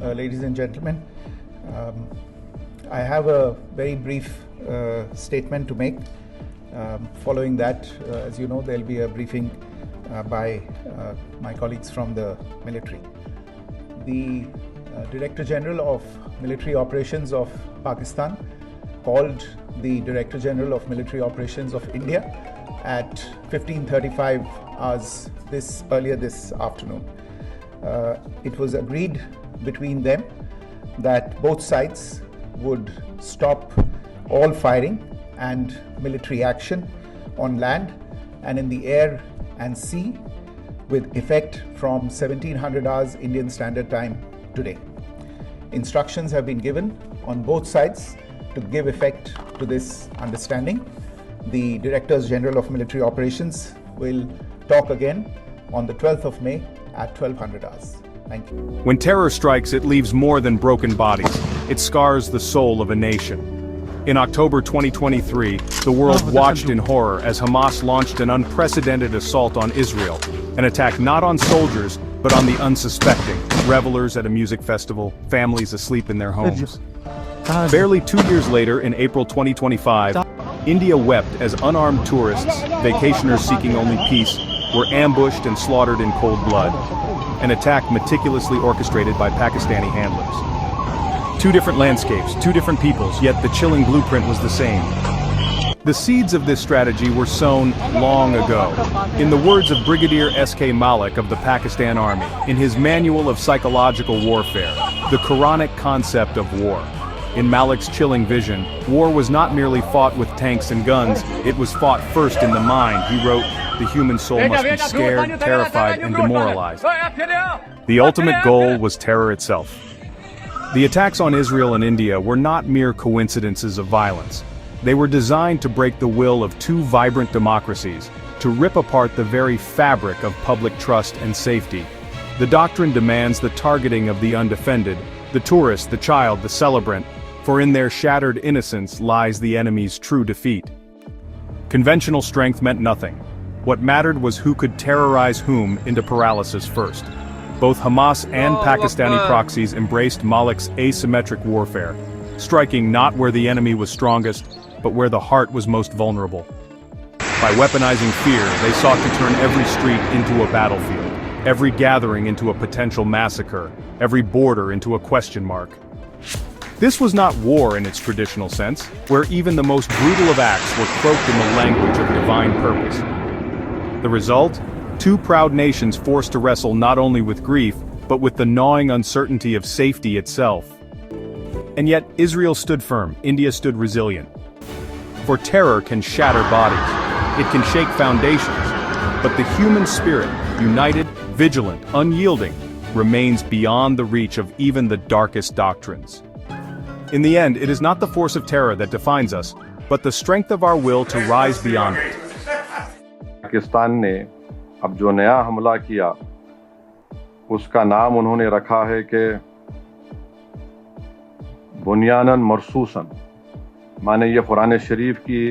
ladies and gentlemen. I have a very brief statement to make. Following that, as you know, there will be a briefing by my colleagues from the military. The Director General of Military Operations of Pakistan called the Director General of Military Operations of India at 15:35 hours earlier this afternoon. It was agreed between them that both sides would stop all firing and military action on land and in the air and sea with effect from 1700 hours Indian Standard Time today. Instructions have been given on both sides to give effect to this understanding. The Directors General of Military Operations will talk again on the 12th of May at 1200 hours. Thank you. When terror strikes, it leaves more than broken bodies. It scars the soul of a nation. In October 2023, the world watched in horror as Hamas launched an unprecedented assault on Israel, an attack not on soldiers, but on the unsuspecting, revelers at a music festival, families asleep in their homes. Barely 2 years later, in April 2025, India wept as unarmed tourists, vacationers seeking only peace, were ambushed and slaughtered in cold blood. An attack meticulously orchestrated by Pakistani handlers. Two different landscapes, two different peoples, yet the chilling blueprint was the same. The seeds of this strategy were sown long ago. In the words of Brigadier S.K. Malik of the Pakistan Army, in his Manual of Psychological Warfare, the Quranic concept of war. In Malik's chilling vision, war was not merely fought with tanks and guns, it was fought first in the mind. He wrote, the human soul must be scared, terrified, and demoralized. The ultimate goal was terror itself. The attacks on Israel and India were not mere coincidences of violence. They were designed to break the will of two vibrant democracies, to rip apart the very fabric of public trust and safety. The doctrine demands the targeting of the undefended, the tourist, the child, the celebrant, for in their shattered innocence lies the enemy's true defeat. Conventional strength meant nothing. What mattered was who could terrorize whom into paralysis first. Both Hamas and Pakistani proxies embraced Malik's asymmetric warfare, striking not where the enemy was strongest, but where the heart was most vulnerable. By weaponizing fear, they sought to turn every street into a battlefield, every gathering into a potential massacre, every border into a question mark. This was not war in its traditional sense, where even the most brutal of acts were cloaked in the language of divine purpose. The result? Two proud nations forced to wrestle not only with grief, but with the gnawing uncertainty of safety itself. And yet, Israel stood firm, India stood resilient. For terror can shatter bodies, it can shake foundations, but the human spirit, united, vigilant, unyielding, remains beyond the reach of even the darkest doctrines. In the end, it is not the force of terror that defines us, but the strength of our will to rise beyond it. Pakistan ने अब जो नया हमला किया उसका नाम उन्होंने रखा है कि बुनियानन मरसूसन, माने ये कुरान शरीफ की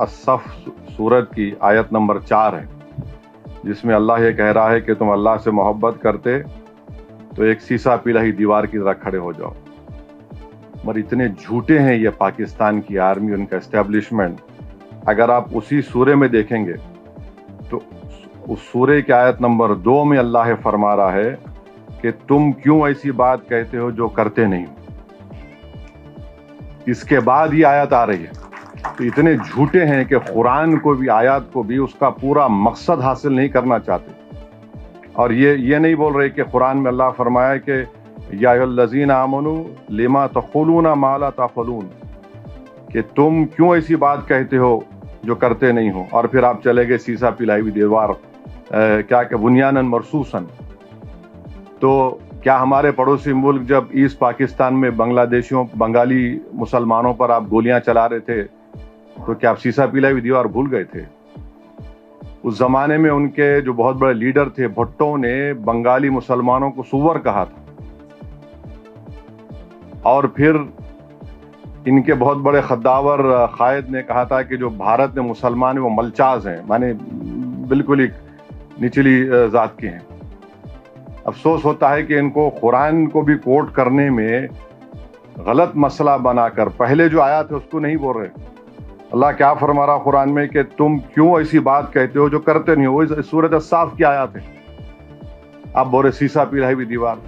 असफ सूरत की आयत नंबर 4 है, जिसमें अल्लाह ये कह रहा है कि तुम अल्लाह से मोहब्बत करते तो एक सीसा पिलाही दीवार की तरह खड़े हो जाओ। मगर इतने झूठे हैं ये पाकिस्तान की आर्मी, उनका एस्टेब्लिशमेंट। अगर आप उसी सूरे में देखेंगे तो उस सूरे की आयत नंबर 2 में अल्लाह फरमा रहा है कि तुम क्यों ऐसी बात कहते हो जो करते नहीं हो। इसके बाद ये आयत आ रही है। तो इतने झूठे हैं कि कुरान को भी, आयत को भी उसका पूरा मकसद हासिल नहीं करना चाहते। और ये नहीं बोल रहे कि कुरान में अल्लाह फरमाया कि या अय्युहल्लज़ीना आमनू लिमा तक़ूलूना मा ला तफ़अलून, कि तुम क्यों ऐसी बात कहते हो जो करते नहीं हो। और फिर आप चले गए सीसा पिलाई हुई दीवार, क्या कि बुनियानन मरसूसन। तो क्या हमारे पड़ोसी मुल्क जब ईस्ट पाकिस्तान में बांग्लादेशियों, बंगाली मुसलमानों पर आप गोलियां चला रहे थे, तो क्या आप सीसा पिलाई हुई दीवार भूल गए थे? उस जमाने में उनके जो बहुत बड़े लीडर थे, भुट्टो ने बंगाली मुसलमानों को सुअर कहा था। और फिर इनके बहुत बड़े खद्दावर कायद ने कहा था कि जो भारत में मुसलमान हैं वो मलचाज हैं, माने बिल्कुल ही निचली जात के हैं। अफसोस होता है कि इनको कुरान को भी कोट करने में गलत मसला बनाकर पहले जो आया थे उसको नहीं बोल रहे। अल्लाह क्या फरमा रहा कुरान में कि तुम क्यों ऐसी बात कहते हो जो करते नहीं हो। इस सूरत साफ की आयत है, आप बोल रहे सीसा पिघलाई हुई दीवार।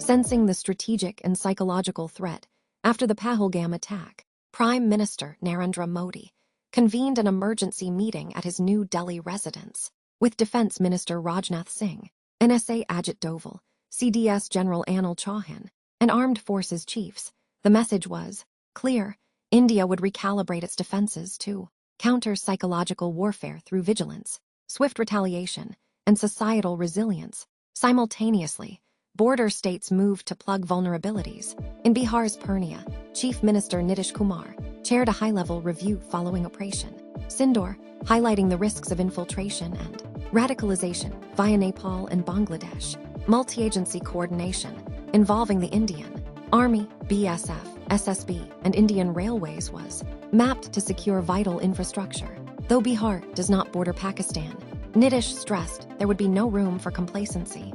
Sensing the strategic and psychological threat, after the Pahalgam attack, Prime Minister Narendra Modi convened an emergency meeting at his New Delhi residence with Defense Minister Rajnath Singh, NSA Ajit Doval, CDS General Anil Chauhan, and Armed Forces chiefs. The message was clear: India would recalibrate its defenses to counter psychological warfare through vigilance, swift retaliation, and societal resilience. Simultaneously, border states moved to plug vulnerabilities. In Bihar's Purnia, Chief Minister Nitish Kumar chaired a high-level review following Operation Sindoor, highlighting the risks of infiltration and radicalization via Nepal and Bangladesh. Multi-agency coordination involving the Indian Army, BSF, SSB, and Indian Railways was mapped to secure vital infrastructure. Though Bihar does not border Pakistan, Nitish stressed there would be no room for complacency.